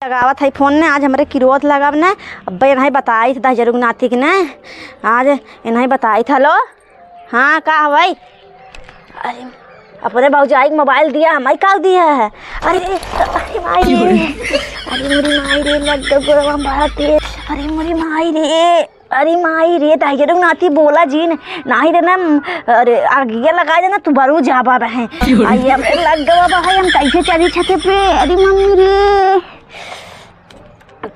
लगावत है फोन ने आज हमारे किरोत लगाव ने अब इन्हें बताई था जरूर नातिक ने आज इन्हें बताई था। लो हाँ का भाई अरे अपने भौजाई को मोबाइल दिया हमारी का दिया है। अरे अरे माई रे अरे मेरी माई रे मत गोरवा बात रे अरे मेरी माई रे अरे माई रे ताजरू नाती बोला जी ने नाही देना अरे आगे लगा देना तू बरू जाबा बहन आई हम लग गवा भाई हम कैसे चली छते पे अरे मम्मी रे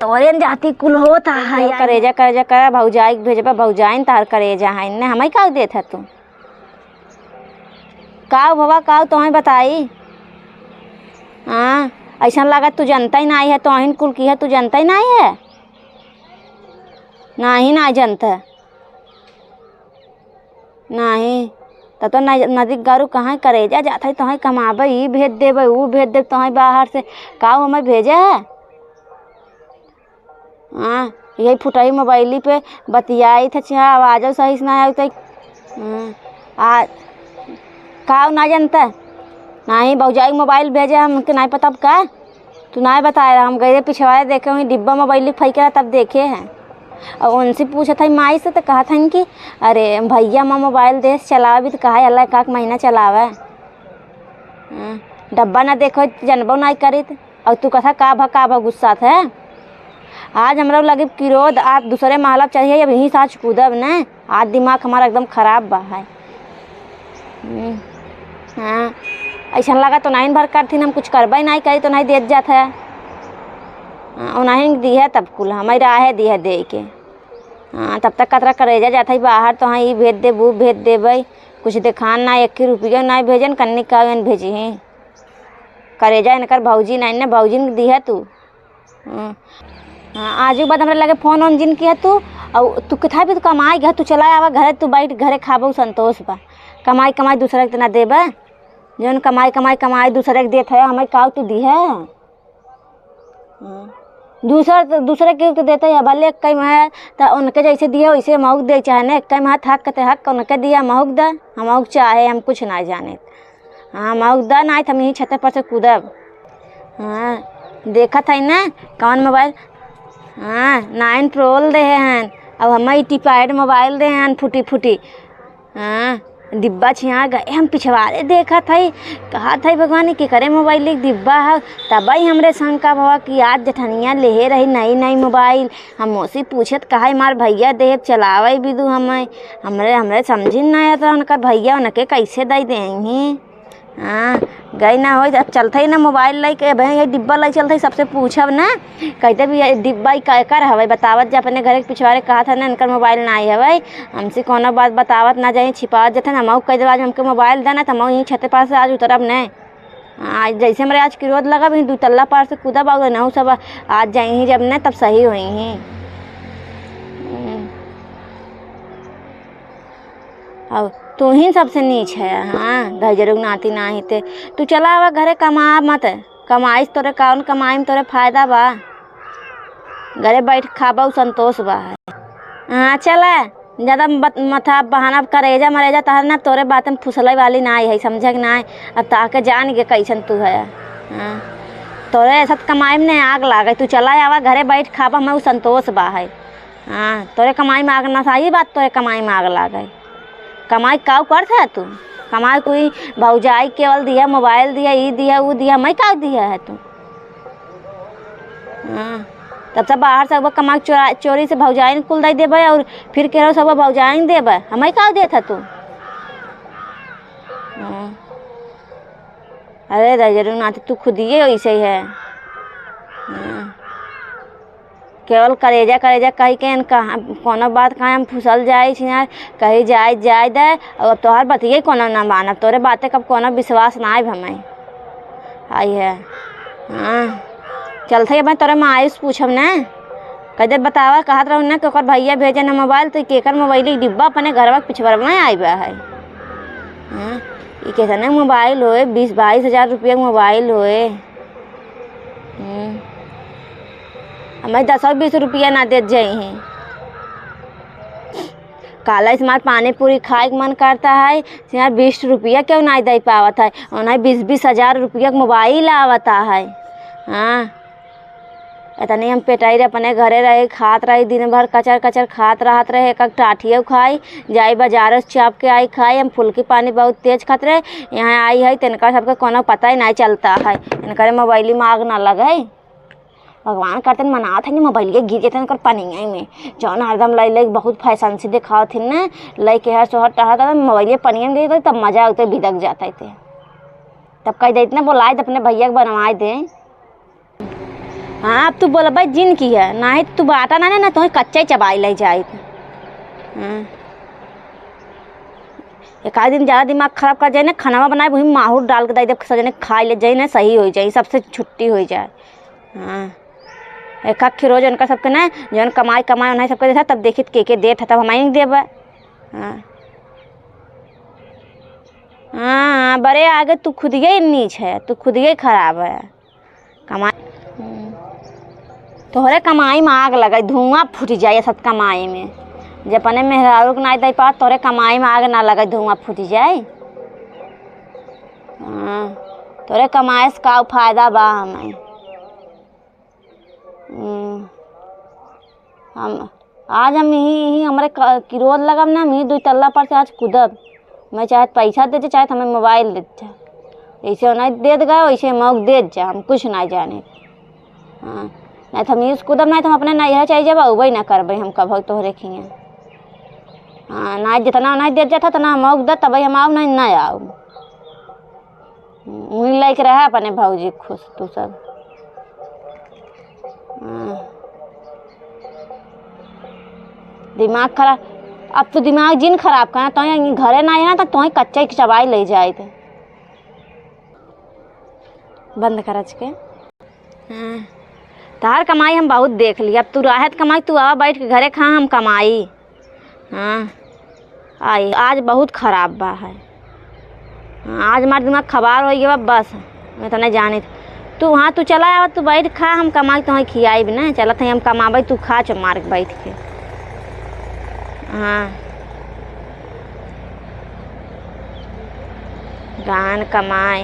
तोरे जाती कुल होता है करेजा करेजा कर भौजाई भेजबा भौजाइन तार करेजा है ने हमें का देत है तू काव बाबा काव तोहें बताई। हाँ ऐसा लगा तू जनता ही नहीं है तोहिन कुल की है तू जनता ही नहीं है नहीं ना जनता नहीं तो नदी गारू कहाँ करेजा जाता है तोहें कमाबे ई भेज देबे वो भेज दे तोहें बाहर से काव हमें भेजे है। हाँ यही फुटाई मोबाइली पे बतियाई थे आवाज़ सही से ना आई आ काव ना जानता नहीं भौजाई मोबाइल भेजे हमके नहीं पता का तू नहीं बताया हम गए पिछवाड़े देखे वहीं डिब्बा मोबाइल फेंक रहा तब देखे हैं और उनसे पूछा था माई से तो कहा था कि अरे भैया माँ मोबाइल दे चलावे भी तो कहा अल्लाह का महीना चलावे डब्बा ना देखो जनबो नहीं करी और तू कथा का भा गुस्सा था। आज हमरा लगे किरोद आज दूसरे महला चाहिए अब यहीं साँच कूदब न आज दिमाग हमारा एकदम खराब बा है। हाँ ऐसा लगा तो नहीं भर करती हम कुछ करबे नहीं करी तो नहीं देत जाता है और नहीं दी है तब कुल हमारी राह दी है दे के। हाँ तब तक कतरा करेजा जाता है बाहर तो हाँ ये भेज दे वो भेज देवे कुछ दिखान ना 1 रुपया नहीं भेजन कन्नी का भेजी हैं करेजा इनकर भौजी नहीं ने भौजी ने दी है तू। हाँ आज बाद हमारे लगे फोन ऑन जिन किया तू और तू कितना भी तो कमाई गया तू चला आवा घरे तू बैठ घरे खाबो संतोष बा कमाई कमाई दूसरे के ना देबा जौन कमाई कमाई कमाई दूसरे के देते है हमें काव तू दी है। दूसरे के तो देते है भले कई में तो उनके जैसे दिया वैसे महूक दे चाहे न कई में हक कहते हक उनके दिया महूक दा हम चाहे हम कुछ ना जाने। हाँ महूक दा ना हम यहीं छत पर से कूदब। हाँ देखा था ना कौन मोबाइल हाँ 9 Pro दे हैं अब हमें टीपैड मोबाइल दे हैं फूटी फूटी। हाँ डिब्बा छिया गए हम पिछवाड़े देखा था कहा था भगवान के करे मोबाइल एक डिब्बा है तब ही हमरे शंका भवा कि आज जठनिया ले रही नई नई मोबाइल हम उसी पूछत कहा मार भैया दे चलावे भी दू हमें हमरे समझी ना आया था उनका भैया उनके कैसे दे देंगे। हाँ गई ना हो अब चलते ही ना मोबाइल लाई के भाई डिब्बा लाई चलते सबसे पूछब ना कहते भी डिब्बा ही कर हवे बतावत जा अपने घर के पिछवाड़े कहा था ना इनकर मोबाइल ना आई हवे हमसे कोनो बात बतावत ना जाए छिपावत जाते ना हम कह दे आज हमके मोबाइल देना तो हम यहीं छत पार से आज उतरब न आज जैसे हमारे आज किरोद लगा भी 2 तल्ला पार से कूदब और ना सब आज जाए जब न तब सही हुई हैं। अब तू ही सबसे नीच है। हाँ गजरुग नाती नाही ते तू चला आवा घरे कमा मत कमाई तोरे कौन कमाई में तोरे फायदा बा घरे बैठ खाबा संतोष बा। हाँ चला ज़्यादा मथा बहाना करेजा मरेजा तहर ना तोरे बात में फुसले वाली ना है समझे कि ना अब ताके जान के कैसन तू है। हाँ तोरे ऐसा कमाई में नहीं आग लागे तू चला आवा घरे बैठ खाबा मैं संतोष बा है। हाँ तोरे कमाई में आग ना सही बात तोरे कमाई में आग लागे कमाई काव करता है तू कमाई कोई भौजाई केवल दिया मोबाइल दिया ये दिया वो दिया मैं का दिया है तू। हाँ तब सब बाहर से कमाई चोरी से भौजाई कुल दे देबे और फिर कह सब भौजाई देबे हमें का देता तू। हाँ अरे रजरू नाती तू खुद ही वैसे ही है। हाँ केवल करेजा करेजा कही के कहाँ कोनो बात कहाँ हम फुसल जाए यार कहीं जाए दे और तोहर बतिए कोनो ना मानब तोरे बातें कब कोनो विश्वास ना आए हमें आई है। हाँ चलते मैं तोरे मायूस पूछब न कदे बतावा कहत रहूँ न कि भैया भेजे न मोबाइल तो केकर मोबाइल डिब्बा अपने घरवा पिछवर में आई बा है। हाँ ये कैसा न मोबाइल होए 20-22 हज़ार रुपया मोबाइल होए हमें 10-20 रुपया ना देते जाए हैं। काला स्मार्ट पानी पूरी खाए मन करता है यार 20 रुपया क्यों नहीं दे पावत है उन्हें 20-20 हज़ार रुपया मोबाइल आवता है। हाँ इतनी हम पेटाई अपने घरे रहे खात रही दिन भर कचर कचर खात रहत रहे। एक टाठिए खाई जाई बाजार से चाप के आई खाई। हम फुल्की पानी बहुत तेज खात रहे। यहाँ आई है तिनका सबके कोनो पता ही नहीं चलता है। इनकर मोबाइल में आग ना लगे। भगवान करते मनात है कि मोबाइल गिर जेते इनकर पनिया में जौन हरदम लै बहुत फैशन से दिखाओ थी न लै के हर सोहर टहर मोबाइल पनिया में गिर तब मजा उते बिदक जाता है। तब कह देते ना बोलाए तो अपने भैया के बनवाए दे। हाँ अब तू बोल भाई जिन की है ना है तू बाटा ना तो कच्चा ही चबाई ले जाए। हाँ एक आध दिन ज़्यादा दिमाग खराब कर जाए ना खाना बनाए वही माहौल डाल के दे सजने खा ले जाए ना सही हो जाए सबसे छुट्टी हो जाए। हाँ एक अक्खी रोज उनका सबके ना जौन कमाई उन्हें सबके देता तब देखी के देता तब हमारे नहीं देबा। हाँ हाँ बड़े आगे तू खुद ही नीच है तू खुद ही खराब है। कमाई तोहरे कमाई में आग लगे धुआं फूट जाए सब कमाई में जब अपने मेहरारू के नहीं दे पा तोहरे कमाई में आग ना लगे धुआं फूट जाए। हाँ तोहरे कमाई से का फायदा बा हमें। हम आज हम यही हमारे किरोध लगब ना हम यही 2 तल्ला पर से आज कूदब। मैं चाहे पैसा दे चाहे हमें मोबाइल दे जैसे नहीं दे गए वैसे मौक दे जा हम कुछ नहीं जाने। हाँ नहीं तो हम यूज कूदब नहीं तो हम अपने नहीं चाहिए जब अबे ना करब हम कब तोहरे खिए। हाँ नहीं जितना नहीं दे जाता तो ना मौक दे तब हम आओ नहीं आओ वहीं लेके रहे अपने भौजी खुश तू सब। दिमाग खराब अब तो दिमाग जिन खराब करना तो घरे ना ना तो ही कच्चा चबाई ले जाए थे बंद कर के। हाँ तार कमाई हम बहुत देख ली अब तू राहत कमाई तू आ बैठ के घरे खा हम कमाई। हाँ आई आज बहुत खराब बा है। हाँ आज हमारा दिमाग खबार हो गया बस मैं तो नहीं जानी तू। हाँ तू चला आवा तू बैठ खा हम कमाई तो खियाई भी ना चलत हम कमाबे तू खा चो मार के बैठ के। हाँ गान कमाए।